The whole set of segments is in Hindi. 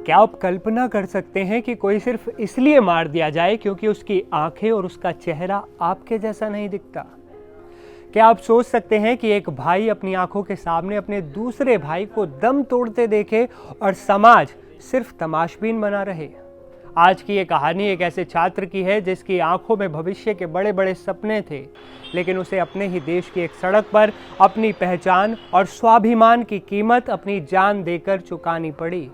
क्या आप कल्पना कर सकते हैं कि कोई सिर्फ इसलिए मार दिया जाए क्योंकि उसकी आंखें और उसका चेहरा आपके जैसा नहीं दिखता? क्या आप सोच सकते हैं कि एक भाई अपनी आंखों के सामने अपने दूसरे भाई को दम तोड़ते देखे और समाज सिर्फ तमाशबीन बना रहे? आज की ये कहानी एक ऐसे छात्र की है जिसकी आंखों में भविष्य के बड़े बड़े सपने थे, लेकिन उसे अपने ही देश की एक सड़क पर अपनी पहचान और स्वाभिमान की कीमत अपनी जान देकर चुकानी पड़ी।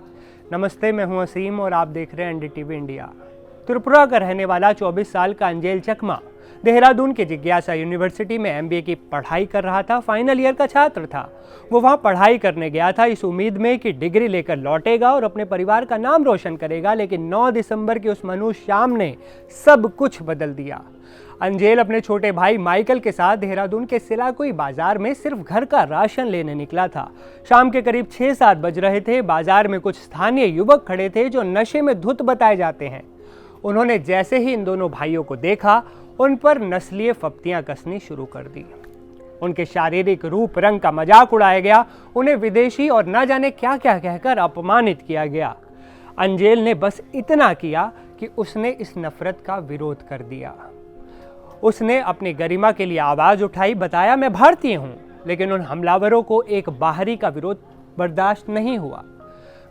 नमस्ते, मैं हूं असीम और आप देख रहे हैं एनडीटीवी इंडिया। त्रिपुरा का रहने वाला 24 साल का अंजेल चकमा देहरादून के जिज्ञासा यूनिवर्सिटी में एमबीए की पढ़ाई कर रहा था। फाइनल ईयर का छात्र था। वो वहाँ पढ़ाई करने गया था इस उम्मीद में कि डिग्री लेकर लौटेगा और अपने परिवार का नाम रोशन करेगा, लेकिन 9 दिसंबर की उस मनुष्य शाम ने सब कुछ बदल दिया। अंजेल अपने छोटे भाई माइकल के साथ देहरादून के सिलाकुई बाजार में सिर्फ घर का राशन लेने निकला था। शाम के करीब 6-7 बज रहे थे। बाजार में कुछ स्थानीय युवक खड़े थे जो नशे में धुत बताए जाते हैं। उन्होंने जैसे ही इन दोनों भाइयों को देखा, उन पर नस्लीय फप्तियां कसनी शुरू कर दी। उनके शारीरिक रूप रंग का मजाक उड़ाया गया, उन्हें विदेशी और न जाने क्या क्या कहकर अपमानित किया गया। अंजेल ने बस इतना किया कि उसने इस नफरत का विरोध कर दिया। उसने अपनी गरिमा के लिए आवाज उठाई, बताया मैं भारतीय हूं, लेकिन उन हमलावरों को एक बाहरी का विरोध बर्दाश्त नहीं हुआ।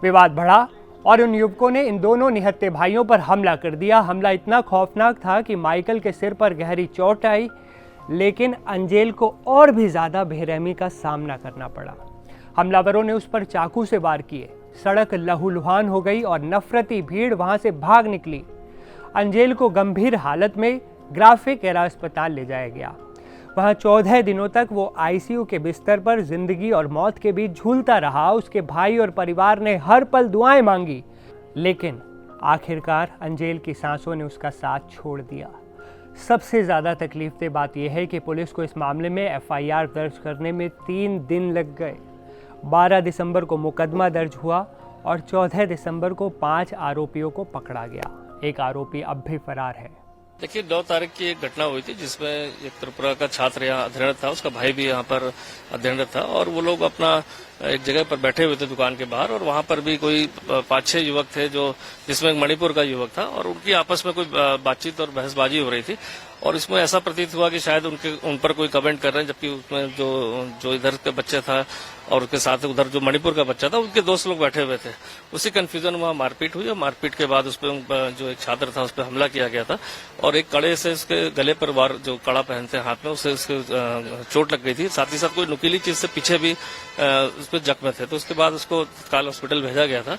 विवाद बढ़ा और उन युवकों ने इन दोनों निहत्थे भाइयों पर हमला कर दिया। हमला इतना खौफनाक था कि माइकल के सिर पर गहरी चोट आई, लेकिन अंजेल को और भी ज्यादा बेरहमी का सामना करना पड़ा। हमलावरों ने उस पर चाकू से वार किए। सड़क लहूलुहान हो गई और नफरती भीड़ वहां से भाग निकली। अंजेल को गंभीर हालत में ग्राफिक एरा अस्पताल ले जाया गया। वहाँ 14 दिनों तक वो आईसीयू के बिस्तर पर जिंदगी और मौत के बीच झूलता रहा। उसके भाई और परिवार ने हर पल दुआएं मांगी, लेकिन आखिरकार अंजेल की सांसों ने उसका साथ छोड़ दिया। सबसे ज़्यादा तकलीफदेह बात यह है कि पुलिस को इस मामले में एफआईआर दर्ज करने में 3 दिन लग गए। 12 दिसंबर को मुकदमा दर्ज हुआ और 14 दिसंबर को 5 आरोपियों को पकड़ा गया। एक आरोपी अब भी फरार है। देखिए, 9 तारीख की एक घटना हुई थी जिसमें एक त्रिपुरा का छात्र यहाँ अध्ययनरत था, उसका भाई भी यहाँ पर अध्ययनरत था और वो लोग अपना एक जगह पर बैठे हुए थे दुकान के बाहर, और वहां पर भी कोई 5-6 युवक थे जो जिसमें एक मणिपुर का युवक था, और उनकी आपस में कोई बातचीत और बहसबाजी हो रही थी। और इसमें ऐसा प्रतीत हुआ कि शायद उन पर कोई कमेंट कर रहे हैं, जबकि उसमें जो इधर का बच्चा था और उसके साथ उधर जो मणिपुर का बच्चा था, उनके दोस्त लोग बैठे हुए थे। उसी कंफ्यूजन में वहां मारपीट हुई और मारपीट के बाद उस पर जो एक छात्र था उस पर हमला किया गया था और एक कड़े से उसके गले पर वार, जो कड़ा पहनते हैं हाथ में, उससे उसके चोट लग गई थी। साथ ही साथ कोई नुकीली चीज से पीछे भी उस पर जख्म थे। तो उसके बाद उसको तत्काल हॉस्पिटल भेजा गया था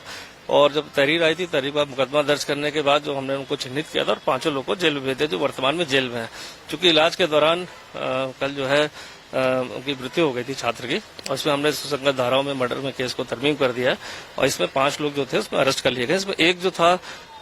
और जब तहरीर आई थी, तहरीर पर मुकदमा दर्ज करने के बाद जो हमने उनको चिन्हित किया था और 5 लोगों को जेल में भेज दिया, जो वर्तमान में जेल में है। चूंकि इलाज के दौरान कल जो है उनकी मृत्यु हो गई थी छात्र की, और इसमें हमने सुसंगत धाराओं में मर्डर में केस को तरमीम कर दिया है और इसमें 5 लोग जो थे उसमें अरेस्ट कर लिए गए। इसमें एक जो था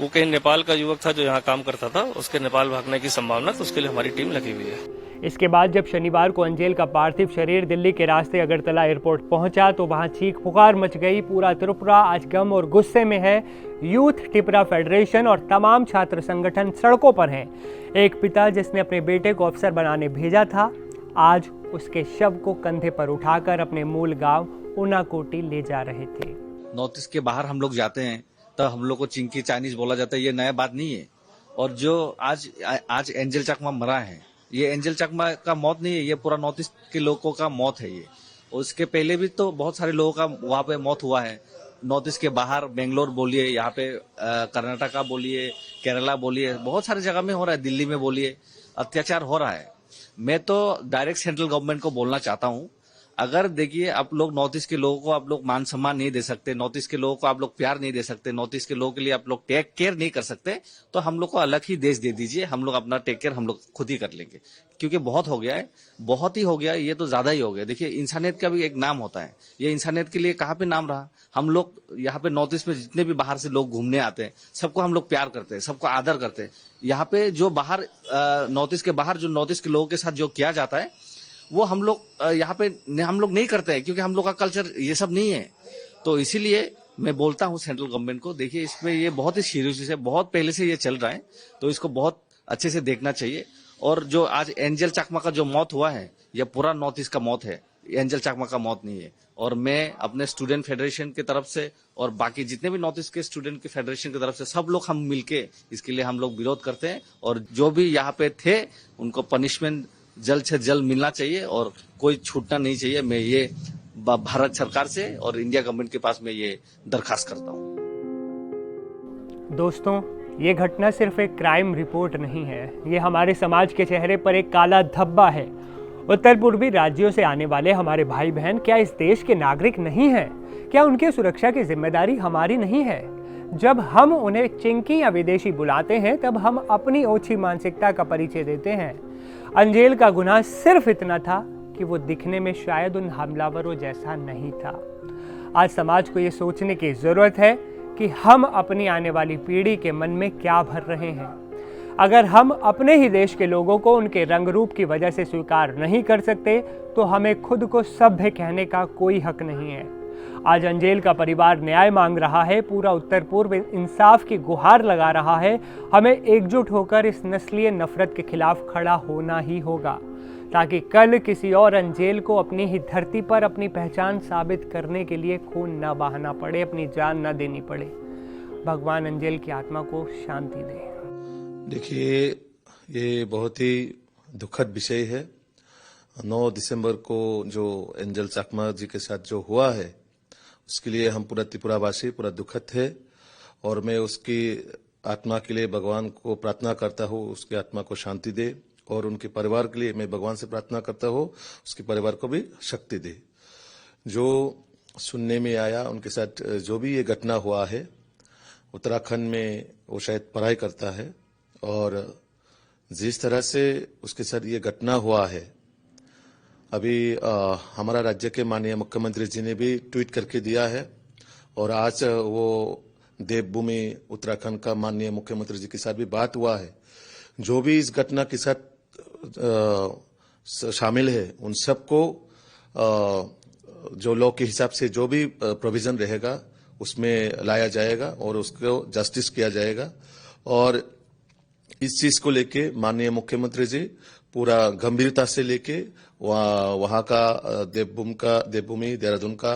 वो कहीं नेपाल का युवक था जो यहाँ काम करता था, उसके नेपाल भागने की संभावना, तो उसके लिए हमारी टीम लगी हुई है। इसके बाद जब शनिवार को अंजेल का पार्थिव शरीर दिल्ली के रास्ते अगरतला एयरपोर्ट पहुंचा तो वहां चीख पुकार मच गई। पूरा त्रिपुरा आज गम और गुस्से में है। यूथ त्रिपुरा फेडरेशन और तमाम छात्र संगठन सड़कों पर हैं। एक पिता जिसने अपने बेटे को अफसर बनाने भेजा था, आज उसके शव को कंधे पर उठाकर अपने मूल गांव उनाकोटी ले जा रहे थे। नॉर्थ ईस्ट के बाहर हम लोग जाते हैं तो हम लोग को चिंकी चाइनीज बोला जाता है, ये नया बात नहीं है। और जो आज एंजेल चकमा मरा है, ये एंजेल चकमा का मौत नहीं है, ये पूरा नॉर्थ ईस्ट के लोगों का मौत है ये। उसके पहले भी तो बहुत सारे लोगों का वहाँ पे मौत हुआ है। नॉर्थ ईस्ट के बाहर बेंगलोर बोलिए, यहाँ पे कर्नाटका बोलिए, केरला बोलिए, बहुत सारी जगह में हो रहा है, दिल्ली में बोलिए, अत्याचार हो रहा है। मैं तो डायरेक्ट सेंट्रल गवर्नमेंट को बोलना चाहता हूँ, अगर देखिए आप लोग नॉर्थ ईस्ट के लोगों को आप लोग मान सम्मान नहीं दे सकते, नॉर्थ ईस्ट के लोगों को आप लोग प्यार नहीं दे सकते, नॉर्थ ईस्ट के लोगों के लिए आप लोग टेक केयर नहीं कर सकते, तो हम लोग को अलग ही देश दे दीजिए। हम लोग अपना टेक केयर हम लोग खुद ही कर लेंगे, क्योंकि बहुत हो गया है, बहुत ही हो गया, ये तो ज्यादा ही हो गया। देखिए, इंसानियत का भी एक नाम होता है, ये इंसानियत के लिए कहाँ पे नाम रहा। हम लोग यहाँ पे नॉर्थ ईस्ट में जितने भी बाहर से लोग घूमने आते हैं, सबको हम लोग प्यार करते हैं, सबको आदर करते हैं। यहाँ पे जो बाहर नॉर्थ ईस्ट के बाहर जो नॉर्थ ईस्ट के लोगों के साथ जो किया जाता है, वो हम लोग यहाँ पे हम लोग नहीं करते हैं, क्योंकि हम लोग का कल्चर ये सब नहीं है। तो इसीलिए मैं बोलता हूँ सेंट्रल गवर्नमेंट को, देखिए इसमें ये बहुत ही सीरियस है, बहुत पहले से ये चल रहा है, तो इसको बहुत अच्छे से देखना चाहिए। और जो आज एंजेल चकमा का जो मौत हुआ है, यह पूरा नॉर्थ ईस्ट का मौत है, एंजल चाकमा का मौत नहीं है। और मैं अपने स्टूडेंट फेडरेशन की तरफ से और बाकी जितने भी नॉर्थ ईस्ट के स्टूडेंट की फेडरेशन की तरफ से सब लोग हम मिलके इसके लिए हम लोग विरोध करते हैं। और जो भी यहाँ पे थे उनको पनिशमेंट जल्द से जल्द मिलना चाहिए और कोई छूटना नहीं चाहिए। मैं ये भारत सरकार से और इंडिया गवर्नमेंट के पास मैं ये दरखास्त करता हूँ। दोस्तों, ये घटना सिर्फ एक क्राइम रिपोर्ट नहीं है, ये हमारे समाज के चेहरे पर एक काला धब्बा है। उत्तर पूर्वी राज्यों से आने वाले हमारे भाई बहन क्या इस देश के नागरिक नहीं हैं? क्या उनकी सुरक्षा की जिम्मेदारी हमारी नहीं है? जब हम उन्हें चिंकी या विदेशी बुलाते हैं तब हम अपनी ओछी मानसिकता का परिचय देते हैं। अंजेल का गुनाह सिर्फ इतना था कि वो दिखने में शायद उन हमलावरों जैसा नहीं था। आज समाज को ये सोचने की जरूरत है कि हम अपनी आने वाली पीढ़ी के मन में क्या भर रहे हैं। अगर हम अपने ही देश के लोगों को उनके रंग रूप की वजह से स्वीकार नहीं कर सकते तो हमें खुद को सभ्य कहने का कोई हक नहीं है। आज अंजेल का परिवार न्याय मांग रहा है, पूरा उत्तर पूर्व इंसाफ की गुहार लगा रहा है। हमें एकजुट होकर इस नस्लीय नफरत के खिलाफ खड़ा होना ही होगा ताकि कल किसी और अंजेल को अपनी ही धरती पर अपनी पहचान साबित करने के लिए खून न बहाना पड़े, अपनी जान न देनी पड़े। भगवान अंजेल की आत्मा को शांति दे। देखिए, ये बहुत ही दुखद विषय है। 9 दिसंबर को जो एंजल चाकमा जी के साथ जो हुआ है उसके लिए हम पूरा त्रिपुरावासी पूरा दुखद है और मैं उसकी आत्मा के लिए भगवान को प्रार्थना करता हूँ उसकी आत्मा को शांति दे और उनके परिवार के लिए मैं भगवान से प्रार्थना करता हूँ उसके परिवार को भी शक्ति दे। जो सुनने में आया उनके साथ जो भी ये घटना हुआ है, उत्तराखंड में वो शायद पढ़ाई करता है और जिस तरह से उसके साथ ये घटना हुआ है, अभी हमारा राज्य के माननीय मुख्यमंत्री जी ने भी ट्वीट करके दिया है और आज वो देवभूमि उत्तराखंड का माननीय मुख्यमंत्री जी के साथ भी बात हुआ है। जो भी इस घटना के साथ शामिल है उन सबको जो लॉ के हिसाब से जो भी प्रोविजन रहेगा उसमें लाया जाएगा और उसको जस्टिस किया जाएगा। और इस चीज को लेके माननीय मुख्यमंत्री जी पूरा गंभीरता से लेके वहां का देवभूमि देहरादून का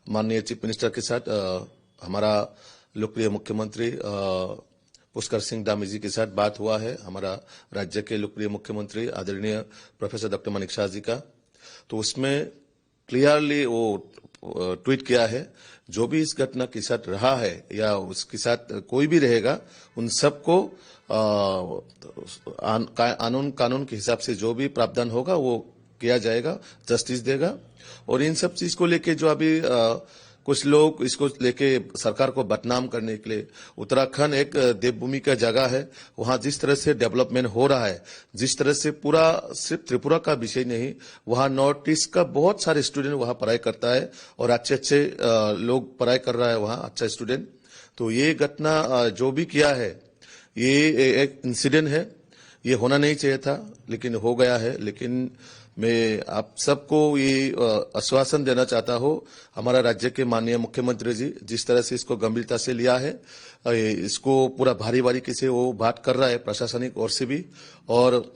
माननीय चीफ मिनिस्टर के साथ हमारा लोकप्रिय मुख्यमंत्री पुष्कर सिंह धामी जी के साथ बात हुआ है, हमारा राज्य के लोकप्रिय मुख्यमंत्री आदरणीय प्रोफेसर डॉक्टर मानिक शाह जी का। तो उसमें क्लियरली वो ट्वीट किया है जो भी इस घटना के साथ रहा है या उसके साथ कोई भी रहेगा उन सबको कानून के हिसाब से जो भी प्रावधान होगा वो किया जाएगा, जस्टिस देगा। और इन सब चीज को लेके जो अभी कुछ लोग इसको लेके सरकार को बदनाम करने के लिए, उत्तराखंड एक देवभूमि का जगह है, वहां जिस तरह से डेवलपमेंट हो रहा है, जिस तरह से पूरा सिर्फ त्रिपुरा का विषय नहीं, वहां नॉर्थ ईस्ट का बहुत सारे स्टूडेंट वहां पढ़ाई करता है और अच्छे अच्छे लोग पढ़ाई कर रहा है वहां, अच्छा स्टूडेंट। तो ये घटना जो भी किया है ये एक इंसिडेंट है, ये होना नहीं चाहिए था लेकिन हो गया है। लेकिन मैं आप सबको ये आश्वासन देना चाहता हूँ, हमारा राज्य के माननीय मुख्यमंत्री जी जिस तरह से इसको गंभीरता से लिया है, इसको पूरा भारी बारीकी से वो बात कर रहा है प्रशासनिक ओर से भी, और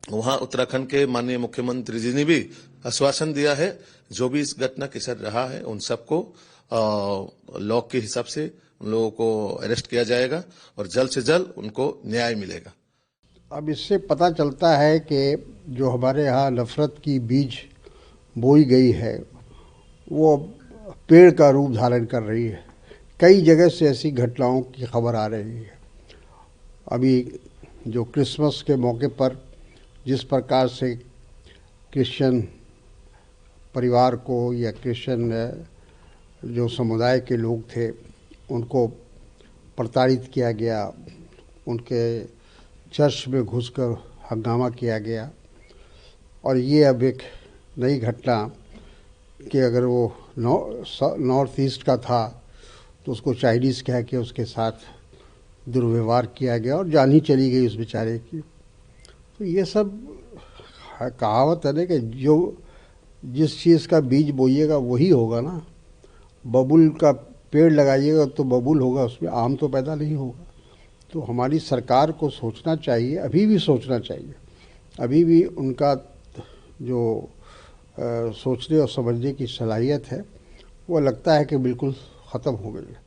वहां उत्तराखंड के माननीय मुख्यमंत्री जी ने भी आश्वासन दिया है जो भी इस घटना के साथ रहा है उन सबको लॉ के हिसाब से उन लोगों को अरेस्ट किया जाएगा और जल्द से जल्द उनको न्याय मिलेगा। अब इससे पता चलता है कि जो हमारे यहाँ नफरत की बीज बोई गई है वो पेड़ का रूप धारण कर रही है। कई जगह से ऐसी घटनाओं की खबर आ रही है। अभी जो क्रिसमस के मौके पर जिस प्रकार से क्रिश्चियन परिवार को या क्रिश्चियन जो समुदाय के लोग थे उनको प्रताड़ित किया गया, उनके चर्च में घुसकर हंगामा किया गया, और ये अब एक नई घटना कि अगर वो नॉर्थ ईस्ट का था तो उसको चाइनीज़ कह के उसके साथ दुर्व्यवहार किया गया और जान ही चली गई उस बेचारे की। तो ये सब कहावत है ना कि जो जिस चीज़ का बीज बोइएगा वही होगा ना। बबूल का पेड़ लगाइएगा तो बबूल होगा, उसमें आम तो पैदा नहीं होगा। तो हमारी सरकार को सोचना चाहिए, अभी भी सोचना चाहिए, अभी भी उनका जो सोचने और समझने की सलाहियत है, वो लगता है कि बिल्कुल ख़त्म हो गई है।